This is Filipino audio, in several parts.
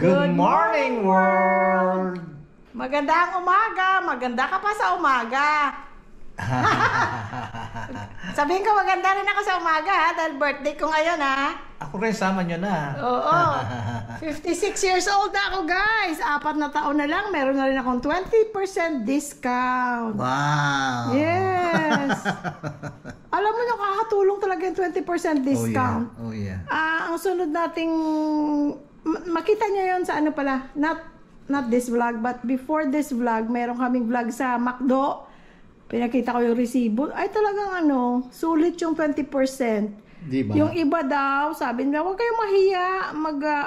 Good morning, world! Magandang umaga! Maganda ka pa sa umaga! Sabihin ko maganda rin ako sa umaga ha, dahil birthday ko ngayon ha. Ako rin, sama nyo na. Oo. 56 years old na ako guys. 4 na taon na lang, meron na rin akong 20% discount. Wow! Yes! Alam mo, nakakatulong talaga yung 20% discount. Oh yeah. Ang sunod nating, makita niyo yon sa ano pala, not this vlog, but before this vlog, meron kaming vlog sa McDo. Pinakita ko yung resibo. Ay talagang sulit yung 20%. Diba? Yung iba daw, sabi nila, huwag kayong mahiya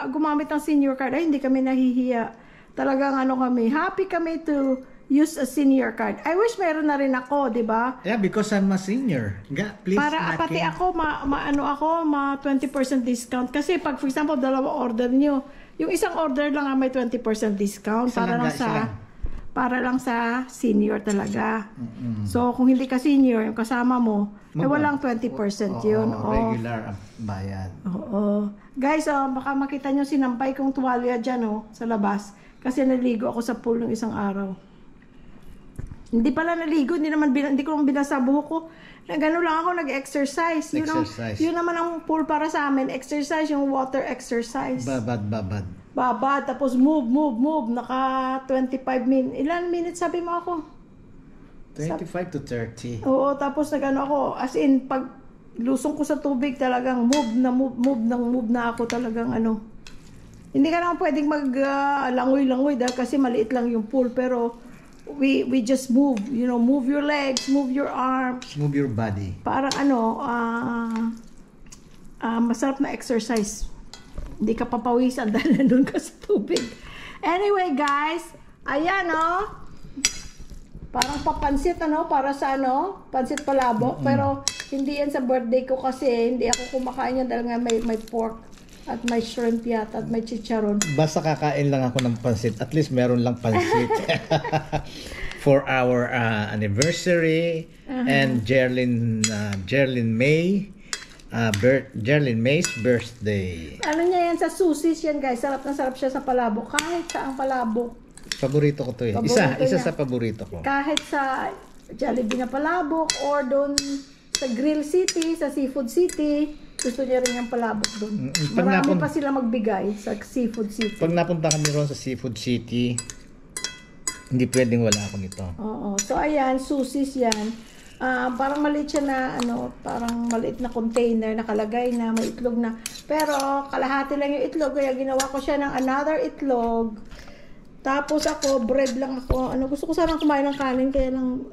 gumamit ng senior card. Ay, hindi kami nahihiya. Talagang kami, happy kami to use a senior card. I wish meron na rin ako, di ba? Yeah, because I'm a senior. Please, para pati ako, 20% discount. Kasi pag, for example, 2 order nyo, yung isang order lang may 20% discount. Para lang sa senior talaga. So, kung hindi ka senior, yung kasama mo, ay walang 20% yun. Regular bayad. Oo. Guys, baka makita nyo sinampay kong tuwalya dyan sa labas. Kasi naligo ako sa pool ng isang araw. Hindi pala naligo, hindi ko naman binasa buhok ko. Gano'n lang ako nag-exercise. Yun naman ang pool para sa amin. Exercise, yung water exercise. Babad, tapos move. Naka 25 minutes. Ilan minutes sabi mo ako? 25 to 30. Oo, tapos ako. As in, pag lusong ko sa tubig, talagang move na ako talagang Hindi ka naman pwedeng mag-langoy-langoy dahil kasi maliit lang yung pool. Pero we just move. Move your legs, move your arms. Move your body. Parang masarap na exercise. Hindi ka papawisan dahil nandun ka sa tubig. Anyway, guys, ayan, parang papansit, para sa, pansit palabok. Pero, hindi yan sa birthday ko kasi hindi ako kumakain yan dahil nga may pork at may shrimp yata at may chicharon. Basta kakain lang ako ng pansit. At least meron lang pansit. For our anniversary and Jerlyn May's birthday. Ano niya yan sa susis yan guys. Sarap na sarap siya sa palabok. Kahit sa ang palabok. Paborito ko to eh. Isa sa paborito ko. Kahit sa Jollibee na palabok or doon sa Grill City, sa Seafood City. Gusto niya rin yung palabok doon. Marami pa sila magbigay sa Seafood City. Pag napunta kami roon sa Seafood City, hindi pwedeng wala ako nito. Oo. So ayan, susis yan. Parang maliit siya na parang maliit na container nakalagay na may itlog na. Pero kalahati lang yung itlog kaya ginawa ko siya ng another itlog. Tapos ako bread lang ako. Gusto ko sanang kumain ng kanin kaya lang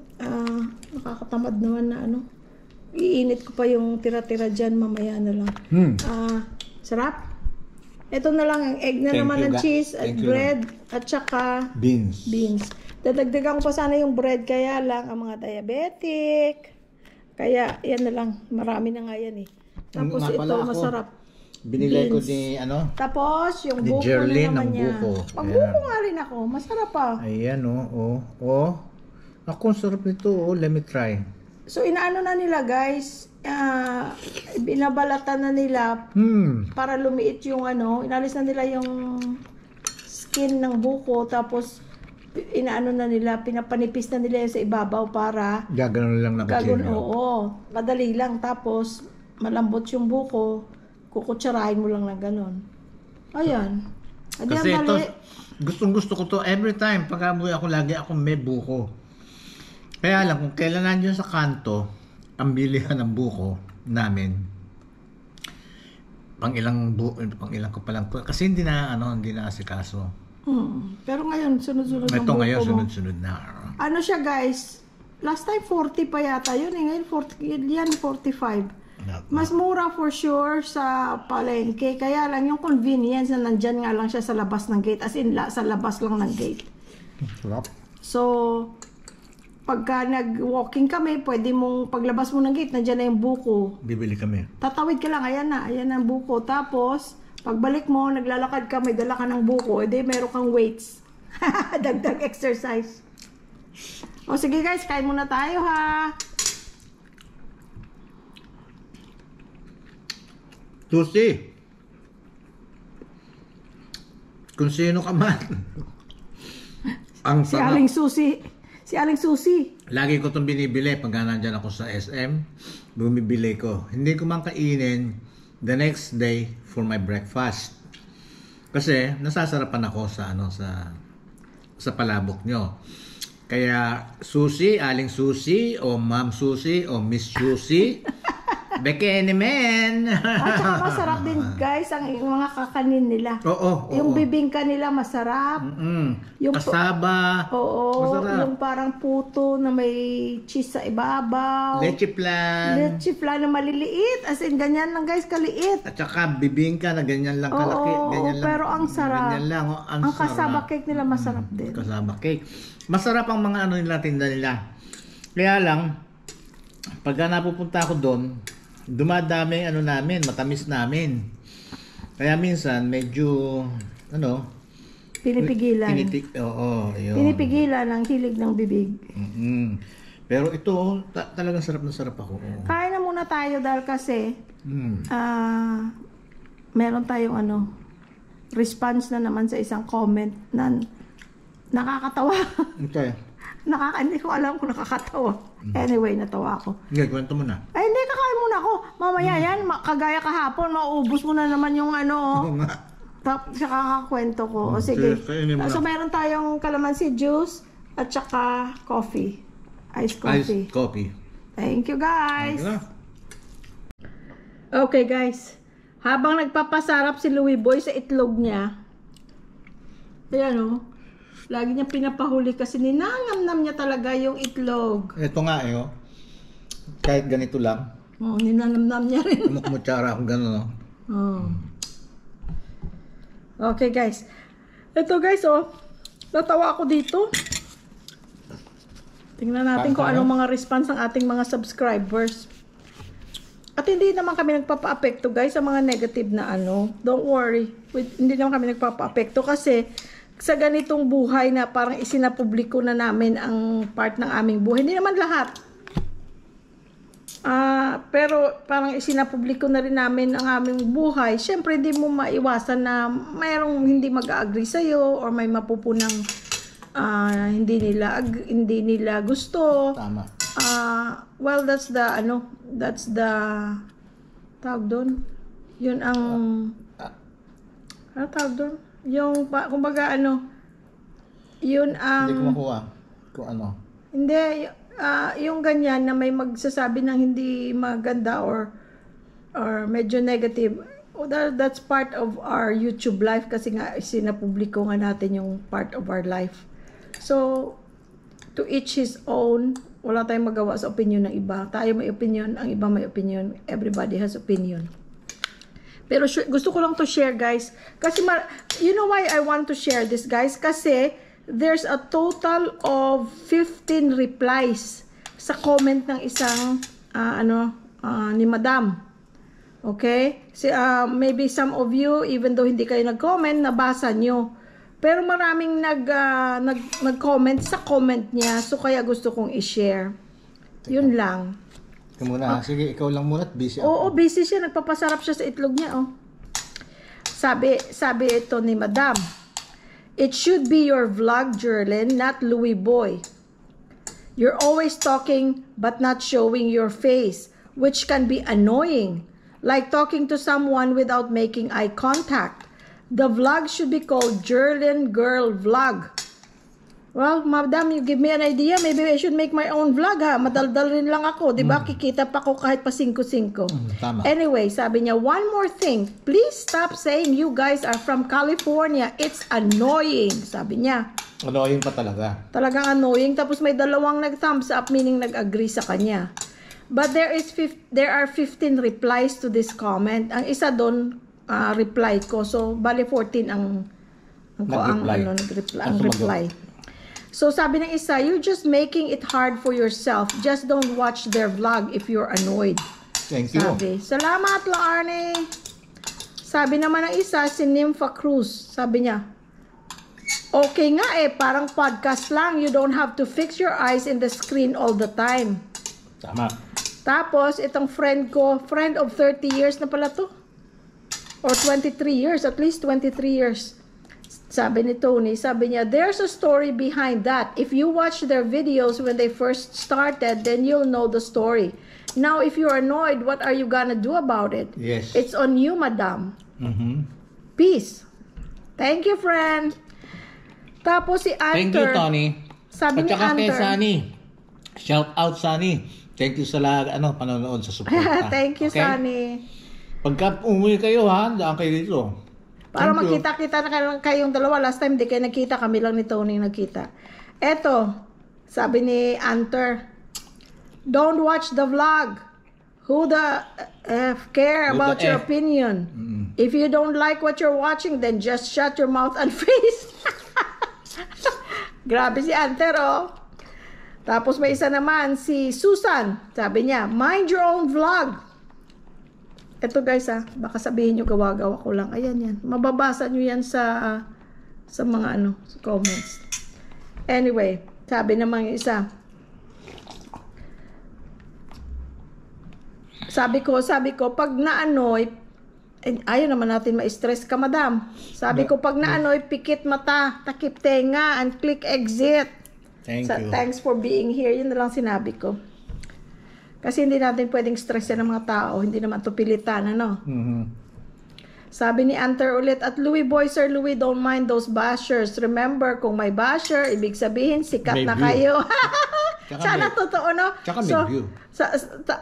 nakakatamad naman na iinit ko pa yung tira-tira diyan mamaya na lang. Sarap. Ito na lang ang egg na naman ng cheese at bread at saka beans. Dadagdagan ko pa sana yung bread kaya lang ang mga diabetic. Kaya yan na lang. Marami na nga yan eh. Tapos ito masarap. Binilay ko ni Tapos yung ni buko Jerlyn na naman niya. Pag-buko nga rin ako. Masarap pa. Ayan Ako ang sarap nito Let me try. So inaano na nila guys. Binabalatan na nila para lumiit yung inalis na nila yung skin ng buko tapos inaano na nila, pinapanipis na nila sa ibabaw para gagano lang na oo, madali lang tapos malambot yung buko, kukutsarahin mo lang ganon. Ayan. Kasi ito, gustong-gusto ko to every time pag amoy ako lagi ako may buko. Kaya lang kung kailan nandiyan sa kanto ang bilihan ng buko namin. Pang ilang ko pa lang kasi hindi na asikaso. Pero ngayon sunod-sunod ang buko. Ito ngayon sunod-sunod na. Ano siya guys? Last time 40 pa yata yun ngayon 45. Mas mura for sure sa palengke. Kaya lang yung convenience na nandyan nga lang siya sa labas ng gate. As in sa labas lang ng gate. So pagka nag-walking kami, pwede mong paglabas mo ng gate, nandiyan na yung buko. Bibili kami. Tatawid ka lang, ayan na ang buko. Tapos, pagbalik mo, naglalakad ka, may dala ka ng buko, edi meron kang weights. Dagdag exercise. O sige guys, kain muna tayo ha. Susi. kung sino ka man. Ang Si sarap. Aling Susi. Si Aling Susi. Lagi ko itong binibili pag nandyan ako sa SM. Bumibili ko. Hindi ko man kainin the next day for my breakfast. Kasi nasasarapan ako sa sa palabok nyo. Kaya Susi, Aling Susi, o Ma'am Susi, o Miss Susi, Bekene men. At saka masarap din guys ang mga kakanin nila. Oo. Yung bibingka nila masarap. Yung kasaba. Oo. Masarap. Yung parang puto na may cheese sa ibabaw. Leche plan. Leche flan na maliliit. As in, ganyan lang guys, kaliit. At saka bibingka na ganyan lang kalaki. Oo, Ganyan lang. pero ang sarap. Ganyan lang. Oh, Ang kasaba cake nila masarap din. Kasaba cake. Masarap ang mga nila, tinda nila. Kaya lang, pagka napupunta ako doon, dumadami namin, matamis namin. Kaya minsan medyo Pinipigilan. Yun. Pinipigilan ang hilig ng bibig. Pero ito, talagang sarap na sarap ako. Kain na muna tayo dahil kasi meron tayong response na naman sa isang comment na nakakatawa. Okay. Hindi ko alam kung nakakatawa. Anyway, natawa ako. Hindi, kwento mo na. Ay, hindi, kakain muna ako. Mamaya yan, kagaya kahapon, maubos mo na naman yung Oo nga. sa kakakwento ko. O sige. Kainin mo So, na. meron tayong calamansi juice at saka coffee. Iced coffee. Iced coffee. Thank you, guys. Ano? Okay, guys. Habang nagpapasarap si Louie Boy sa itlog niya, ayan lagi niya pinapahuli kasi ninanamnam niya talaga yung itlog. Ito nga kahit ganito lang, Ninanamnam niya rin. kumukmutsara akong gano'n. Okay, guys. Ito, guys, natawa ako dito. Tingnan natin kung anong mga response ng ating mga subscribers. At hindi naman kami nagpapa-apekto, guys, sa mga negative na Don't worry. Hindi naman kami nagpapa-apekto kasi sa ganitong buhay na parang isinapubliko na namin ang part ng aming buhay. Hindi naman lahat. Pero parang isinapubliko na rin namin ang aming buhay. Siyempre, hindi mo maiwasan na mayroong hindi mag-agree sa'yo or may mapupunang hindi nila gusto. Tama. Well, that's the tawag doon. Yun ang tawag doon? Yung kumbaga yun ang Hindi ko makuha kung ano. Hindi yung ganyan na may magsasabi ng hindi maganda or medyo negative. That's part of our YouTube life kasi nga sinapubliko nga natin yung part of our life. So to each his own. Wala tayong magawa sa opinion ng iba. Tayo may opinion, ang iba may opinion. Everybody has opinion. Pero gusto ko lang to share, guys. Kasi you know why I want to share this, guys? Kasi there's a total of 15 replies sa comment ng isang ni Madam. Okay? Maybe some of you, even though hindi kayo nag-comment, nabasa nyo. Pero maraming nag-comment sa comment niya. So kaya gusto kong i-share. Yun lang. Ikaw muna. Sige, ikaw lang muna at busy ako. Oo, busy siya. Nagpapasarap siya sa itlog niya, Sabi ito ni Madam, it should be your vlog, Jerlyn, not Louie Boy. You're always talking but not showing your face, which can be annoying. Like talking to someone without making eye contact. The vlog should be called Jerlyn Girl Vlog. Well, Madam, you give me an idea. Maybe I should make my own vlog, ha? Madaldal rin lang ako, di ba? Kikita pa ako kahit pa 5-5. Tama. Anyway, sabi niya, one more thing. Please stop saying you guys are from California. It's annoying, sabi niya. Annoying pa talaga. Talagang annoying. Tapos may dalawang nag-thumbs up, meaning nag-agree sa kanya. But there are 15 replies to this comment. Ang isa doon, reply ko. So, bali 14 ang reply. So, sabi ng isa, you're just making it hard for yourself. Just don't watch their vlog if you're annoyed. Thank you. Sabi. Salamat, Arnie. Sabi naman ng isa, si Nympha Cruz. Sabi niya, okay nga parang podcast lang. You don't have to fix your eyes in the screen all the time. Tama. Tapos, itong friend ko, friend of 30 years na pala to. Or 23 years, at least 23 years. Sabi ni Tony, sabi niya, there's a story behind that. If you watch their videos when they first started, then you'll know the story. Now, if you're annoyed, what are you gonna do about it? Yes. It's on you, madam. Peace. Thank you, friend. Tapos si Anter. Thank you, Tony. Sabi At ni saka kay Anter. Sunny. Shout out, Sunny. Thank you sa panonood sa suporta. Thank you, Okay? Sunny. Pagka umuwi kayo, ha? Daan kayo dito. Para Thank you. magkita-kita na kayong dalawa. Last time, di kayo nagkita. Kami lang ni Tony nagkita. Eto, sabi ni Anter, don't watch the vlog. Who the care Who about the your F? opinion? If you don't like what you're watching, then just shut your mouth and face. Grabe si Anter, oh. Tapos may isa naman, si Susan. Sabi niya, mind your own vlog. Ito guys, baka sabihin nyo gawa-gawa ko lang. Ayan yan. Mababasa nyo yan sa mga sa comments. Anyway, sabi naman yung isa. Sabi ko, pag naanoy, ayaw naman natin ma-stress ka, madam. Sabi ko, pag naanoy, pikit mata, takip tenga, and click exit. Thank you. Thanks for being here. Yun na lang sinabi ko. Kasi hindi natin pwedeng stressin ng mga tao. Hindi naman to pilitan, ano? Sabi ni Anter ulit, at Louie Boy, Sir Louie, don't mind those bashers. Remember, kung may basher, ibig sabihin, sikat May na view. kayo. Tsaka Sana may- totoo, no? Tsaka may view.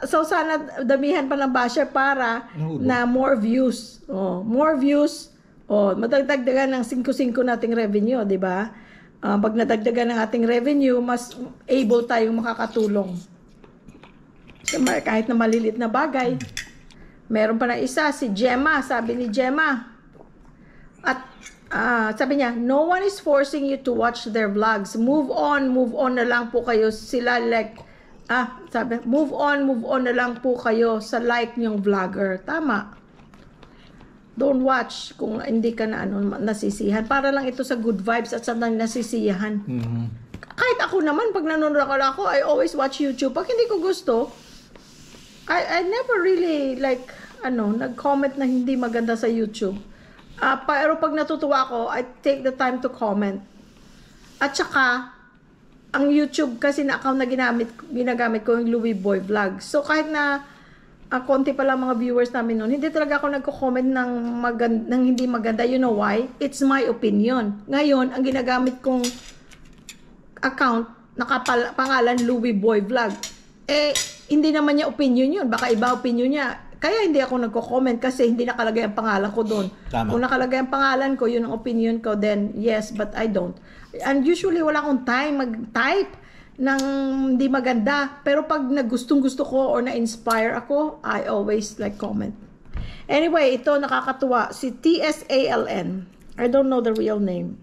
So, sana damihan pa ng basher para Nahulog. na more views. Oh, more views. Oh, madagdagan ng 5-5 nating revenue, di ba? Pag nadagdagan ng ating revenue, mas able tayong makakatulong. Kahit na malilit na bagay. Meron pa na isa, si Gemma. Sabi ni Gemma. At sabi niya, no one is forcing you to watch their vlogs. Move on na lang po kayo. Sila sabi, move on na lang po kayo sa like niyong vlogger. Tama. Don't watch kung hindi ka na nasisihan. Para lang ito sa good vibes at sa nasisiyahan. Kahit ako naman, pag nanonood ako, I always watch YouTube. Pag hindi ko gusto, I never really nag-comment na hindi maganda sa YouTube. Pero pag natutuwa ako, I take the time to comment. At saka, ang YouTube kasi na account na ginagamit ko yung Louie Boy Vlog. So kahit na konti pa lang mga viewers namin noon, hindi talaga ako nagko-comment ng hindi maganda. You know why? It's my opinion. Ngayon, ang ginagamit kong account, pangalan Louie Boy Vlog. Hindi naman niya opinion yun. Baka iba opinion niya. Kaya hindi ako nagko-comment kasi hindi nakalagay ang pangalan ko doon. Tama. Kung nakalagay ang pangalan ko, yun ang opinion ko, then yes, but I don't. And usually, wala akong time mag-type ng hindi maganda. Pero pag nagustong-gusto ko or na-inspire ako, I always comment. Anyway, ito nakakatuwa. Si TSALN. I don't know the real name.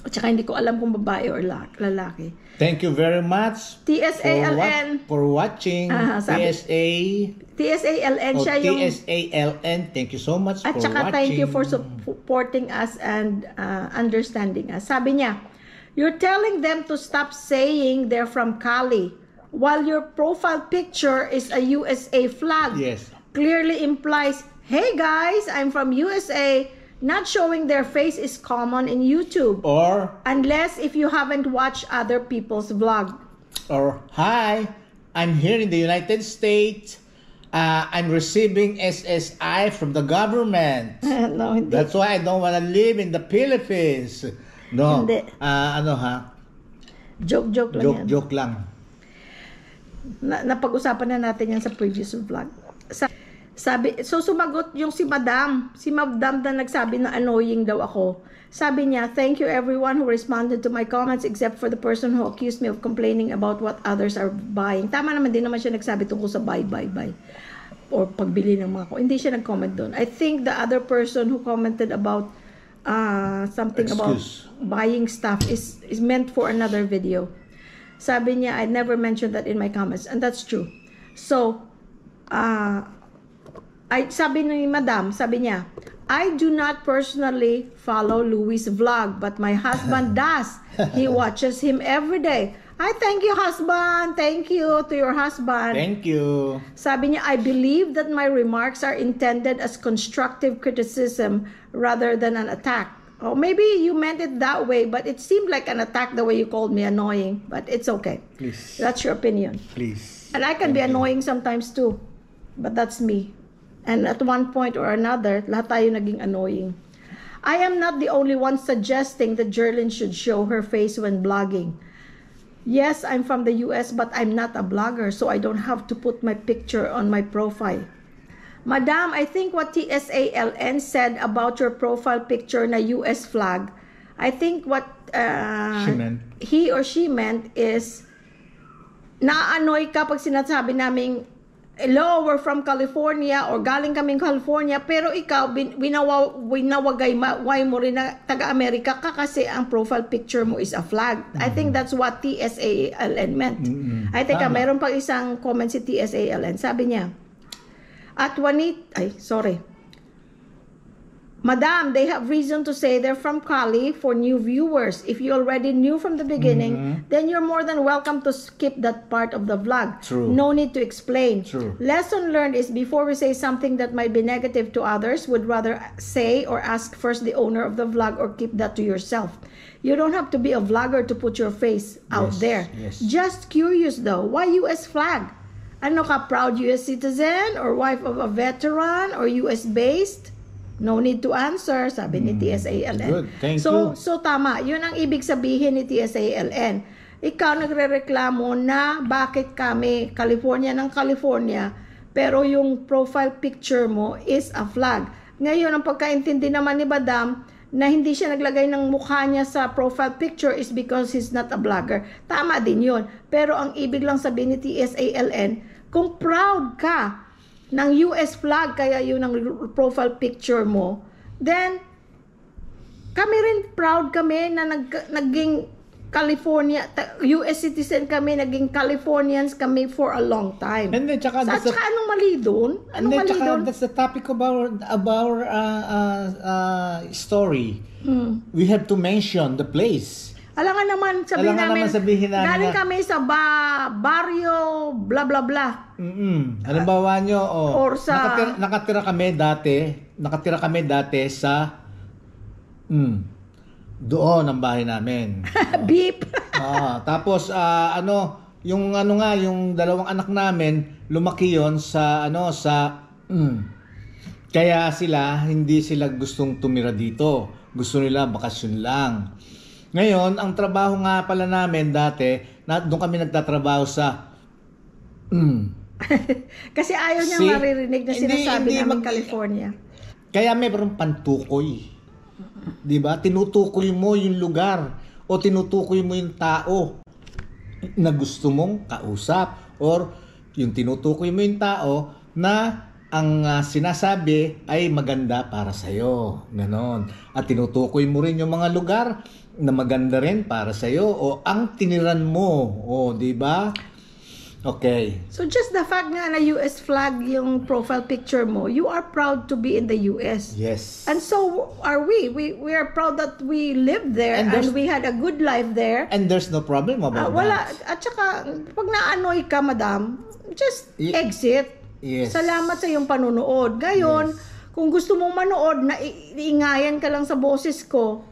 At saka hindi ko alam kung babae or lalaki. Thank you very much TSALN. for watching. TSALN siya yung... TSALN. Thank you so much At for saka watching. thank you for supporting us and understanding us. Sabi niya, you're telling them to stop saying they're from Cali while your profile picture is a USA flag. Yes. Clearly implies, hey guys, I'm from USA. Not showing their face is common in YouTube. Or, Unless if you haven't watched other people's vlog. hi, I'm here in the United States. I'm receiving SSI from the government. No, hindi. That's why I don't want to live in the Philippines. No. Hindi. Joke lang yan. Joke lang. Napag-usapan na natin yan sa previous vlog. Sabi, so sumagot yung si Madam na nagsabi na annoying daw ako. Sabi niya, thank you everyone who responded to my comments except for the person who accused me of complaining about what others are buying. Tama naman, din naman siya nagsabi tungkol sa buy. Or pagbili ng mga ko. Hindi siya nag-comment doon. I think the other person who commented about something about buying stuff is meant for another video. Sabi niya, I never mentioned that in my comments. And that's true. So, sabi ni Madam, sabi niya, I do not personally follow Louie's vlog, but my husband does. He watches him every day. I thank you, husband. Thank you to your husband. Thank you. Sabi niya, I believe that my remarks are intended as constructive criticism rather than an attack. Oh, maybe you meant it that way, but it seemed like an attack the way you called me annoying. But it's okay. Please. That's your opinion. Please. And I can be annoying sometimes too. But that's me. And at one point or another, lahat tayo naging annoying. I am not the only one suggesting that Jerlyn should show her face when blogging. Yes, I'm from the US, but I'm not a blogger, so I don't have to put my picture on my profile. Madam, I think what TSALN said about your profile picture na US flag, I think what he or she meant is na-annoy ka pag sinasabi naming hello, we're from California or galing kaming California, pero ikaw winawagay mo rin na taga-Amerika ka kasi ang profile picture mo is a flag. I think that's what TSALN meant. I think meron pang isang comment si TSALN. Sabi niya, Madam, they have reason to say they're from Cali for new viewers. If you already knew from the beginning, then you're more than welcome to skip that part of the vlog. True. No need to explain. True. Lesson learned is before we say something that might be negative to others, would rather say or ask first the owner of the vlog or keep that to yourself. You don't have to be a vlogger to put your face out there. Yes. Just curious though, why US flag? Ano ka, proud US citizen or wife of a veteran or US based? No need to answer, sabi ni TSALN. Good, thank you. So tama, yun ang ibig sabihin ni TSALN. Ikaw nagrereklamo na bakit kami California ng California, pero yung profile picture mo is a flag. Ngayon, ang pagkaintindi naman ni Madam na hindi siya naglagay ng mukha niya sa profile picture is because he's not a blogger. Tama din yun. Pero ang ibig lang sabihin ni TSALN, kung proud ka ng US flag, kaya yun ang profile picture mo, then kami rin proud kami na naging California, US citizen kami, naging Californians kami for a long time. And then, tsaka anong mali doon? That's the topic of our story. We have to mention the place. Alam nga naman, sabihin namin, galing kami sa barrio, bla bla bla. Halimbawa nyo, or sa nakatira kami dati sa doon ang bahay namin. Beep. Tapos yung dalawang anak namin, lumaki yon sa kaya hindi sila gustong tumira dito. Gusto nila bakasyon lang. Ngayon, ang trabaho nga pala namin dati, doon kami nagtatrabaho sa kasi ayaw niyang maririnig na sinasabi namin California. Kaya mayroong pantukoy. 'Di ba? Tinutukoy mo yung lugar o tinutukoy mo yung tao na gusto mong kausap or yung tinutukoy mo yung tao na ang sinasabi ay maganda para sa'yo. Ganon. At tinutukoy mo rin yung mga lugar na maganda rin para sa'yo o ang tiniran mo. Di ba? Okay. So just the fact nga na US flag yung profile picture mo, you are proud to be in the US. Yes. And so are we. We are proud that we lived there and we had a good life there. And there's no problem about that. At saka, pag na-annoy ka, madam, just exit. Yes. Salamat sa iyong panunood. Ngayon, kung gusto mong manood na iingayan ka lang sa boses ko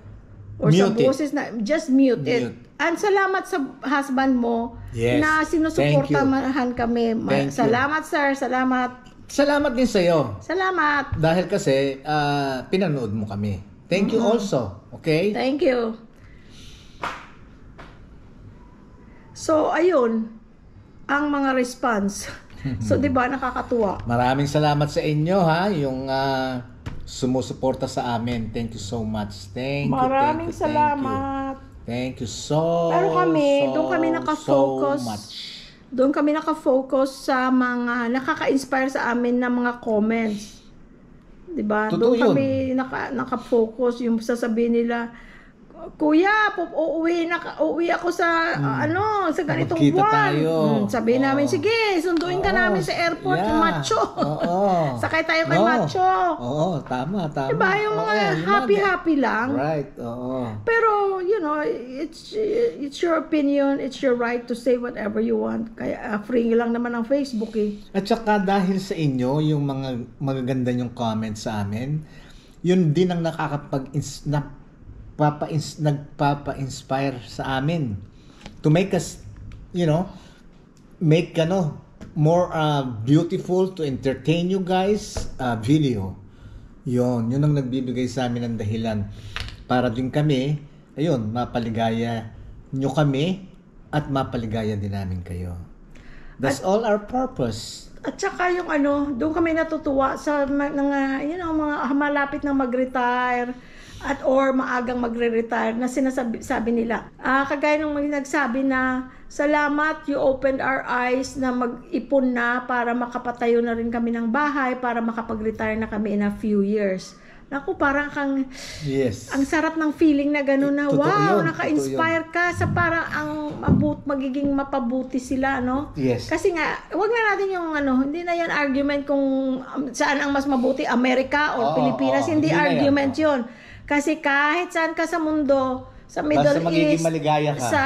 or mute sa boses na just mute it. And salamat sa husband mo na sinusuportahan kami. Salamat sir, salamat. Salamat din sa iyo. Salamat. Dahil kasi pinanood mo kami. Thank you also. Okay? Thank you. So ayun ang mga response. So, di ba, nakakatuwa. Maraming salamat sa inyo, ha? Yung sumusuporta sa amin. Thank you so much. Maraming salamat. Thank you so Pero doon kami nakafocus. So much. Doon kami nakafocus sa mga nakaka-inspire sa amin na mga comments. Di ba? Doon kami nakafocus. Yung sasabihin nila, Kuya, uuwi ako sa sa ganitong buwan. Sabihin namin, sige, sunduin ka namin sa airport, Macho. Sakay tayo kay Macho. Tama. Diba, yung mga happy lang. Right, Pero, it's your opinion, it's your right to say whatever you want. Kaya free lang naman ang Facebook eh. At saka dahil sa inyo, yung mga magaganda yung comments sa amin, yun din ang nagpapa-inspire sa amin to make us, make more beautiful to entertain you guys video. Yun ang nagbibigay sa amin ng dahilan para din kami, mapaligaya nyo kami at mapaligaya din namin kayo. That's all our purpose. At saka yung doon kami natutuwa sa mga malapit na mag-retire or maagang magre-retire na sabi nila. Kagaya nung nagsabi na, salamat, you opened our eyes na mag-ipon na para makapatayo na rin kami ng bahay para makapag-retire na kami in a few years. Naku, parang ang sarap ng feeling na gano'n na, wow, naka-inspire ka sa parang magiging mapabuti sila, Yes. Kasi nga, wag na natin yung hindi na yan argument kung saan ang mas mabuti, Amerika or Pilipinas, hindi argument yun. Kasi kahit saan ka sa mundo, sa Middle East, maligaya ka. sa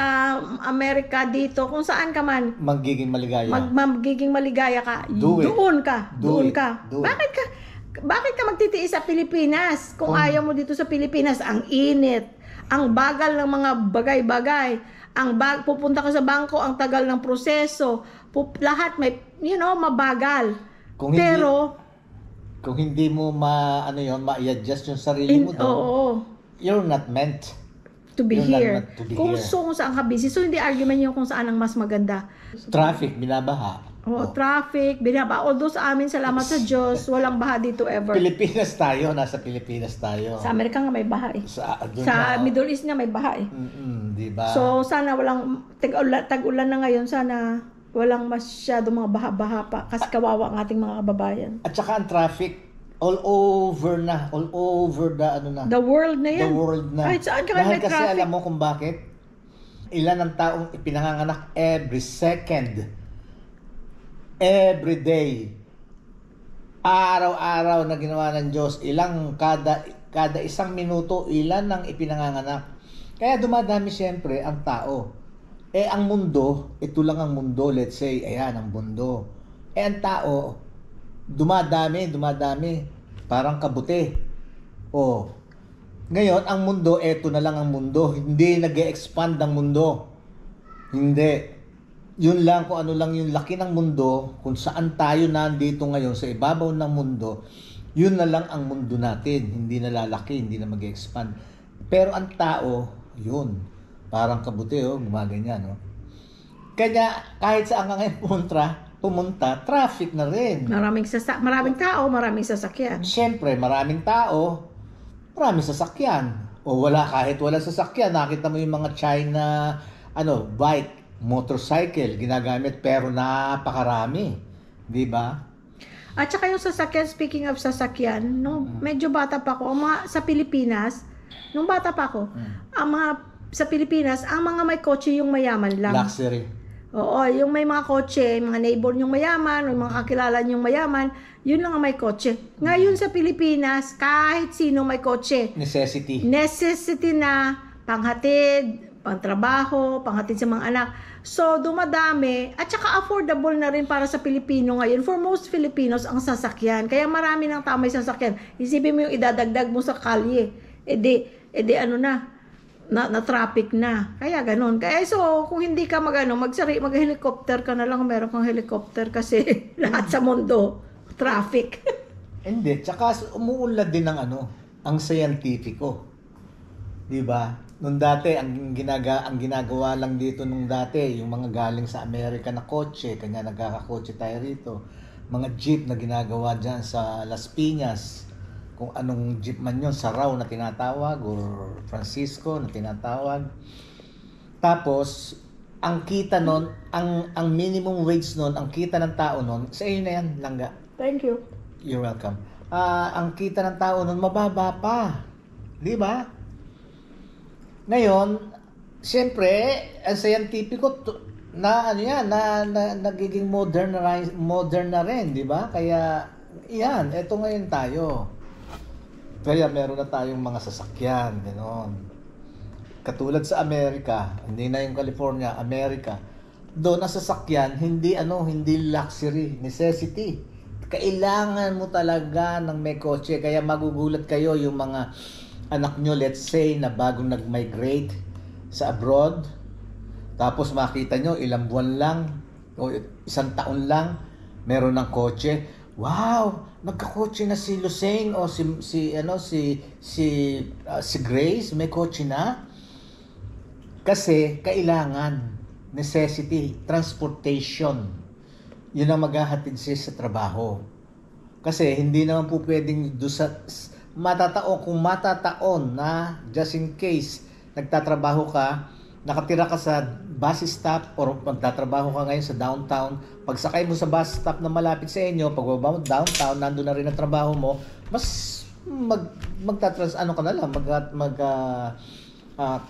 Amerika dito, kung saan ka man, magiging maligaya. Magiging maligaya ka. Doon ka. Bakit ka magtitiis sa Pilipinas? Kung ayaw mo dito sa Pilipinas, ang init, ang bagal ng mga bagay-bagay, pupunta ka sa bangko, ang tagal ng proseso, lahat may, mabagal. Kung hindi mo ma-adjust yung sarili mo doon, you're not meant to be here. Kung saan ka busy. So, hindi argument yung kung saan ang mas maganda. Traffic, binabaha. Traffic, binaba. Although sa amin, salamat sa Diyos, walang baha dito ever. Nasa Pilipinas tayo. Sa Amerika nga may baha eh. Sa Middle East nga may baha eh. Diba? So, sana walang, tag-ulan na ngayon, sana walang masyado mga baha-baha pa. Kasi kawawa ang ating mga kababayan. At saka ang traffic, all over the world na yan. The world na. Kahit saan ka Dahil may kasi traffic. alam mo kung bakit? Ilan ang taong ipinanganganak every second, every day, araw-araw na ginawa ng Diyos, kada isang minuto, ilan ang ipinanganganak. Kaya dumadami siyempre ang tao. Ang mundo, ito lang ang mundo, let's say, ayan ang mundo. Ang tao, dumadami, parang kabuti. Ngayon, ang mundo, eto na lang ang mundo. Hindi nag-e-expand ang mundo. Hindi. Yun lang kung ano lang yung laki ng mundo, kung saan tayo nandito ngayon sa ibabaw ng mundo, yun na lang ang mundo natin. Hindi na lalaki, hindi na mag-expand. Pero ang tao, yun, parang kabuti, gumaganyan. Kaya kahit saan ka ngayon pumunta, traffic na rin. Maraming tao, maraming sasakyan. Siyempre, maraming tao, maraming sasakyan. Kahit wala sasakyan, nakita mo yung mga China, bike, motorcycle ginagamit, pero napakarami, di ba? At saka yung sasakyan, speaking of sasakyan, medyo bata pa ako, sa Pilipinas, nung bata pa ako, sa Pilipinas, ang mga may kotse yung mayaman lang. Luxury. Oo, yung may mga kotse, mga neighbor yung mayaman, yung mga kakilala yung mayaman, yun lang ang may kotse. Ngayon sa Pilipinas, kahit sino may kotse. Necessity na panghatid, pangtrabaho, panghatid sa mga anak. So, dumadami. At saka affordable na rin para sa Pilipino ngayon. For most Filipinos, ang sasakyan. Kaya marami ng tao may sasakyan. Isipin mo yung idadagdag mo sa kalye. Na traffic na. Kaya ganun. Kaya kung hindi ka mag-helicopter ka na lang, meron kang helicopter kasi lahat sa mundo, traffic. Hindi. Tsaka umuunlad din ng ang scientifico. Di ba? Nung dati, ang ginagawa lang dito nung dati, yung mga galing sa Amerika na kotse, kanya nagkakakotse tayo rito. Mga jeep na ginagawa dyan sa Las Piñas, kung anong jeep man yun, Sarao na tinatawag, or Francisco na tinatawag. Tapos, ang kita nun, ang minimum wage nun, ang kita ng tao nun, sa iyo na yan, Langga. Thank you. You're welcome. Ang kita ng tao nun, mababa pa. Di ba? Ngayon, siyempre, ang scientifico na nagiging modern na rin, di ba? Kaya yan, eto ngayon tayo. Kaya meron na tayong mga sasakyan, gano'n. Katulad sa Amerika, hindi na yung California, Amerika. Doon ang sasakyan, hindi luxury, necessity. Kailangan mo talaga ng may kotse, kaya magugulat kayo yung mga anak nyo, let's say, na bagong nag-migrate sa abroad, tapos makita nyo, ilang buwan lang, o isang taon lang, meron ng kotse. Wow! Nagkakotse na si Luceng o si Grace, may kotse na. Kasi kailangan, necessity, transportation. Yun ang maghahatid siya sa trabaho. Kasi hindi naman po pwedeng kung matataon na just in case nagtatrabaho ka, nakatira ka sa bus stop or magtatrabaho ka ngayon sa downtown, pagsakay mo sa bus stop na malapit sa inyo, pagbaba mo downtown, nandun na rin ang trabaho mo, mas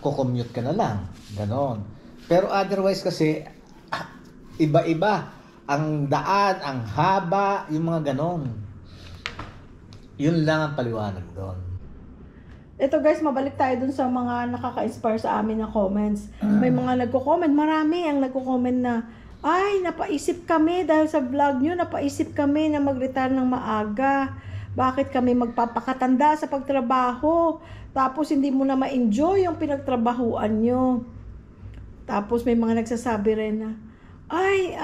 commute ka na lang. Ganon. Pero otherwise kasi, iba-iba. Ang daan, ang haba, yung mga ganon. Yun lang ang paliwanag doon. Ito guys, mabalik tayo dun sa mga nakaka-inspire sa amin na comments. May mga nagko-comment, marami ang nagko-comment na, ay, napaisip kami dahil sa vlog nyo, napaisip kami na mag-retire ng maaga. Bakit kami magpapakatanda sa pagtrabaho? Tapos hindi mo na ma-enjoy yung pinagtrabahuan nyo. Tapos may mga nagsasabi rin na, ay,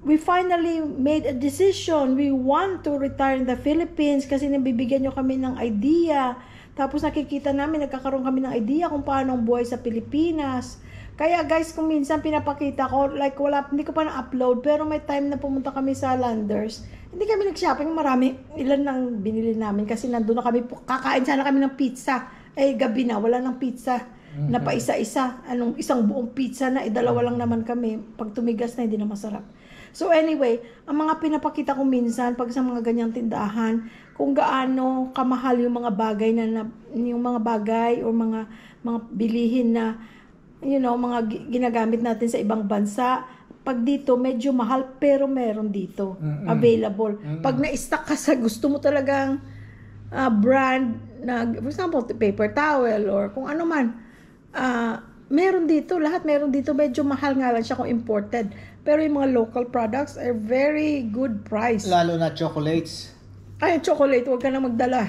we finally made a decision. We want to retire in the Philippines kasi nabibigyan nyo kami ng idea. Tapos nakikita namin, nagkakaroon kami ng idea kung paano ang buhay sa Pilipinas. Kaya guys, kung minsan pinapakita ko, like hindi ko pa na-upload, pero may time na pumunta kami sa Landers. Hindi kami nag-shopping, marami. Ilan lang binili namin kasi nandun na kami, kakain sana kami ng pizza. Eh, gabi na, wala ng pizza. Na pa isa-isa. Isang buong pizza na, dalawa lang naman kami. Pag tumigas na, hindi na masarap. So anyway, ang mga pinapakita ko minsan pag sa mga ganyang tindahan, kung gaano kamahal yung mga bagay yung mga bagay o mga bilihin na mga ginagamit natin sa ibang bansa. Pag dito medyo mahal pero meron dito available. Pag na-stock ka sa gusto mo talagang brand na, for example, paper towel or kung ano man, meron dito, lahat meron dito. Medyo mahal nga lang siya kung imported. Pero yung mga local products are very good price. Lalo na chocolates. Ay, chocolate, huwag ka nang magdala.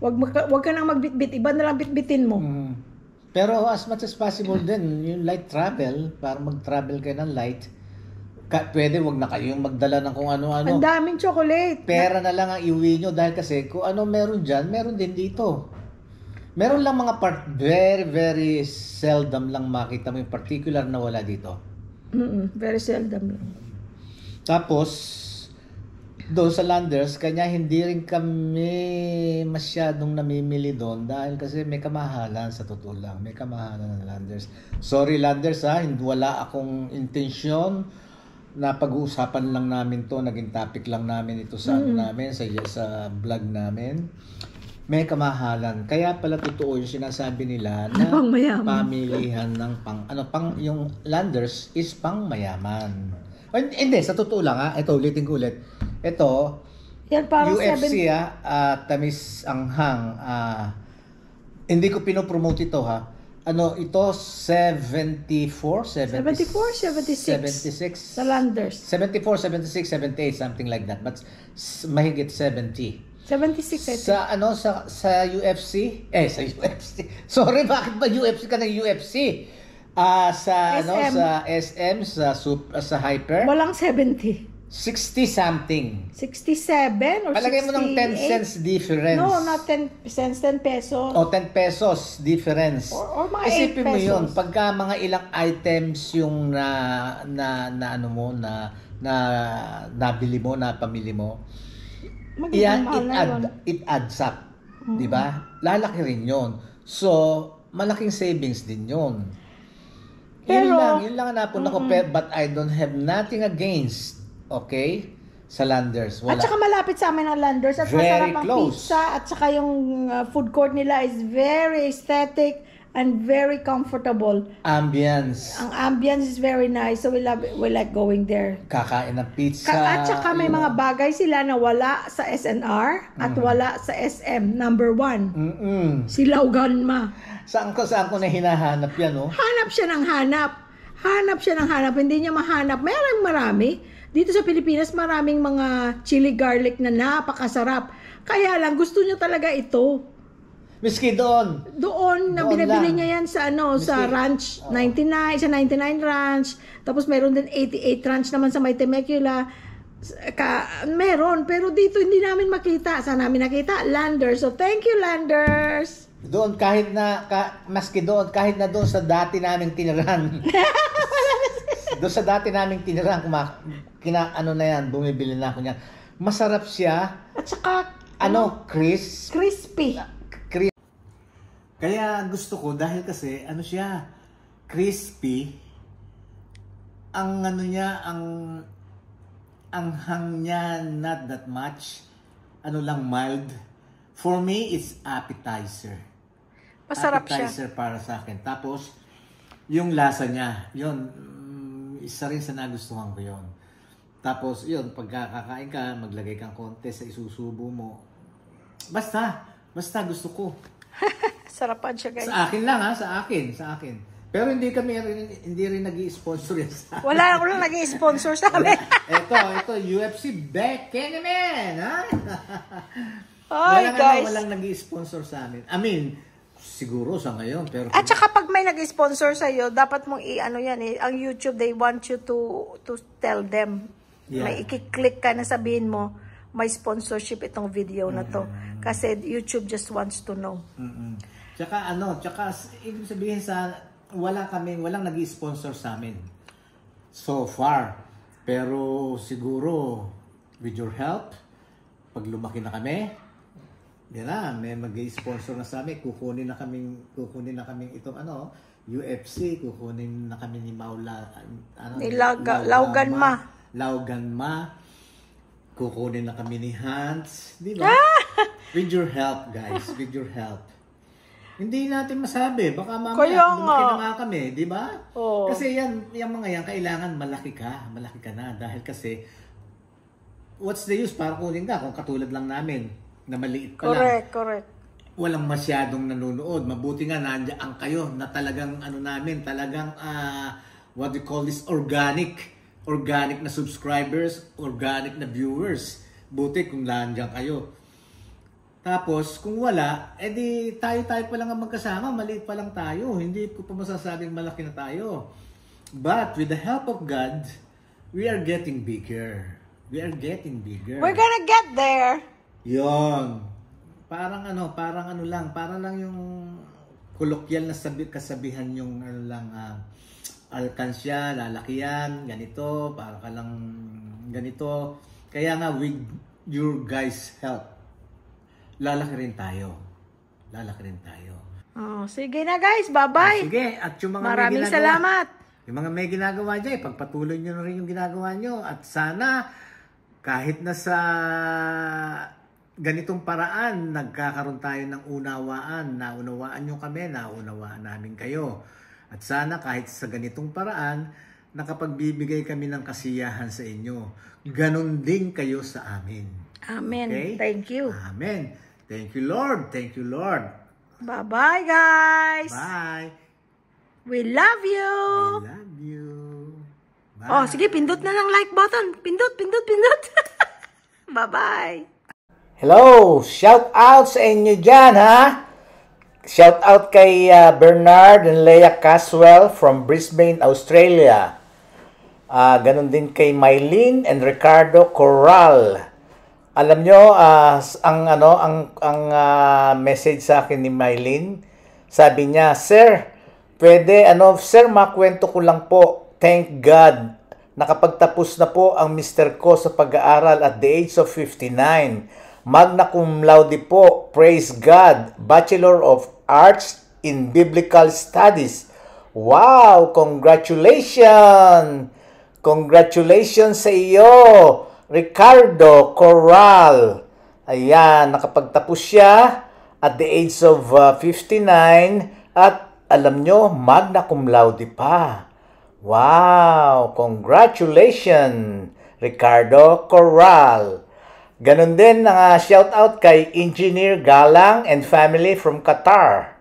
Huwag ka nang magbitbit. Iba na lang bitbitin mo. Pero as much as possible din, yung light travel, para mag-travel kayo ng light, pwede wag na kayong magdala ng kung ano-ano. Ang daming chocolate. Pera na lang ang iuwi nyo dahil kasi kung ano meron dyan, meron din dito. Meron lang mga very, very seldom lang makita mo yung particular na wala dito. Very seldom lang. Tapos, doon sa Landers, kanya hindi rin kami masyadong namimili doon dahil kasi may kamahalan sa totoo lang. May kamahalan ng Landers. Sorry Landers wala akong intensyon na pag-uusapan lang namin to, naging topic lang namin ito sa namin, sa vlog namin. May kamahalan. Kaya pala totoo yung sinasabi nila na pamilihan ng yung Landers is pang mayaman. Hindi, sa totoo lang ito ulitin ko ulit. Ito, yan, parang UFC tamis anghang. Hindi ko pinopromote ito ito 76 sa Landers. 74, 76, 78 something like that. But mahigit 70. 76 sa UFC sa UFC. Sorry, bakit ba UFC ka ng UFC? Sa SM. sa SM sa Hyper. Walang 70. 60 something. 67 or 68? Palagay mo ng 10 cents difference. No, not 10 cents, 10 pesos. O 10 pesos difference. Or mga 8 Isipin mo pesos. yun, pagka mga ilang items yung nabili mo, napamili mo, it adds up. Di ba? Lalaki rin yun. So, malaking savings din yun. Yun lang ang napuna ko. But I don't have nothing against, okay, sa Landers. Wala. At saka malapit sa amin ang Landers. At very masarap ang close. pizza. At saka yung food court nila is very aesthetic and very comfortable. Ambience. Ang ambience is very nice. So we like going there. Kakain ng pizza. At saka may mga bagay sila na wala sa SNR at wala sa SM. Number 1. Silaw Ganma. Saan ko na hinahanap yan, no? Hanap siya ng hanap. Hindi niya mahanap. Marami. Dito sa Pilipinas, maraming mga chili garlic na napakasarap. Kaya lang, gusto niya talaga ito. Miski doon. Doon na Doon binabili lang. niya yan sa ano, sa Miski- ranch 99, sa 99 ranch. Tapos meron din 88 ranch naman sa May Temecula. Meron, pero dito hindi namin makita. Saan namin nakita? Landers. So thank you, Landers. Doon kahit na maski doon kahit na doon sa dati naming tiniran. Doon sa dati naming tiniran ano na yan, bumibili na ako niyan. Masarap siya. At saka Crispy. crispy. Kaya gusto ko dahil kasi ano siya, crispy. Ang ano niya, ang anghang niya not that much. Ano lang, mild. For me, it's appetizer. Masarap siya. Appetizer para sa akin. Tapos, yung lasa niya, yun, isa rin sa nagustuhan ko yun. Tapos, yun, pagkakakain ka, maglagay kang konti sa isusubo mo. Basta gusto ko. Sarapan siya, guys. Sa akin lang ha, sa akin. Pero hindi rin nag-i-sponsor yan sa akin. Wala nag-i-sponsor sa amin. Ito, UFC Beckenman, ha? Ay, guys. Walang nag-i-sponsor sa amin. I mean, siguro sa ngayon, pero... At saka pag may nag-sponsor sa'yo, dapat mong i-ano yan eh. Ang YouTube, they want you to tell them. Yeah. May i-click ka na sabihin mo, may sponsorship itong video na to. Kasi YouTube just wants to know. Tsaka ibig sabihin walang nag-i-sponsor sa amin so far. Pero siguro with your help, pag lumaki na kami, may mag-i-sponsor na sa amin, kukunin na kaming itong UFC, kukunin na kami ni Maula Laugan Ma. Kukunin na kami ni Hans, di ba? With your help, guys, with your help. Hindi natin masabi, baka mamaya lumaki na nga kami, di ba? Oh. Kasi yung mga yan, kailangan malaki ka na. Dahil kasi, what's the use para kunin ka kung katulad lang namin, na maliit pa lang. Correct. Walang masyadong nanonood. Mabuti nga nandiyan kayo na talagang what we call this, organic na subscribers, organic na viewers. Buti kung nandiyan kayo. Tapos, kung wala, edi tayo pa lang ang magkasama, maliit pa lang tayo. Hindi ko pa masasabing malaki na tayo. But with the help of God, we are getting bigger. We're gonna get there. Yon. Parang lang yung kolokyal na kasabihan yung alkansya, lalaki yan, ganito, para ka lang ganito. Kaya nga, with your guys' help, lalaki rin tayo. Oh, sige na guys, bye-bye. Sige, at yung mga Maraming salamat. Yung mga may ginagawa dyan, pagpatuloy nyo na rin yung ginagawa nyo. At sana, kahit na sa ganitong paraan, nagkakaroon tayo ng unawaan. Naunawaan nyo kami, naunawaan namin kayo. At sana kahit sa ganitong paraan, nakapagbibigay kami ng kasiyahan sa inyo. Ganon din kayo sa amin. Amen. Okay? Thank you. Amen. Thank you, Lord. Bye-bye, guys. Bye. We love you. Bye. Oh, sige, pindot na ng like button. Pindot. Bye-bye. Hello! Shout out sa inyo dyan, ha? Shout out kay Bernard and Leah Caswell from Brisbane, Australia. Ganon din kay Mylene and Ricardo Corral. Alam nyo, ang message sa akin ni Mylene, sabi niya, Sir, Sir, makwento ko lang po. Thank God, nakapagtapos na po ang mister ko sa pag-aaral at the age of 59. Magna cum laude po, praise God, Bachelor of Arts in Biblical Studies. Wow, congratulations! Congratulations sa iyo, Ricardo Corral. Ayan, nakapagtapos siya at the age of 59 at alam nyo, magna cum laude pa. Wow, congratulations, Ricardo Corral. Ganon din shout out kay Engineer Galang and family from Qatar.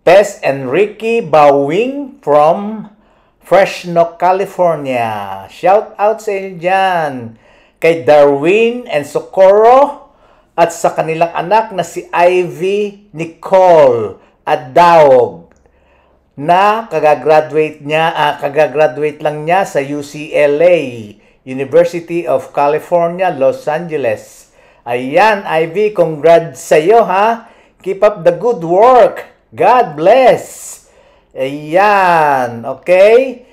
Pes Enrique Bawing from Fresno, California. Shout out sa inyo dyan. Kay Darwin and Socorro at sa kanilang anak na si Ivy Nicole Adaog na kagagraduate lang niya sa UCLA, University of California, Los Angeles. Ayan, Ivy, congrats sa iyo, ha? Keep up the good work. God bless. Ayan, okay?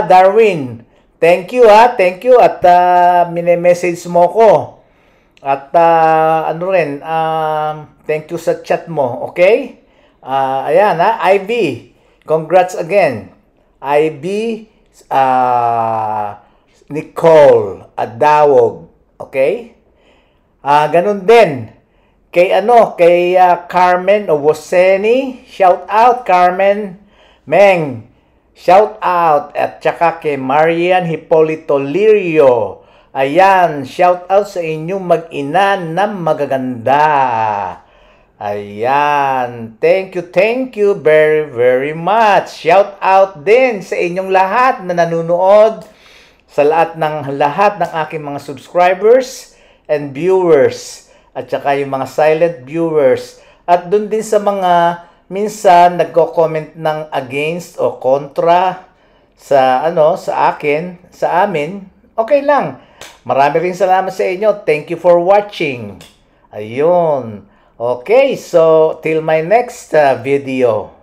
Darwin, thank you, ha? Thank you at mini-message mo ko. At thank you sa chat mo, okay? Ayan, ha? Ivy, congrats again. Ivy Nicole Adawog, okay? Ganun din kay Carmen Owoseni, shout out Carmen Meng, shout out, at saka kay Marian Hipolito Lirio. Ayan, shout out sa inyong mag-ina na magaganda. Ayan, thank you very very much. Shout out din sa inyong lahat na nanonood, sa lahat ng aking mga subscribers and viewers, at saka yung mga silent viewers, at dun din sa mga minsan nagko-comment ng against o kontra sa amin. Okay lang. Marami rin salamat sa inyo. Thank you for watching. Ayun. Okay, so till my next video.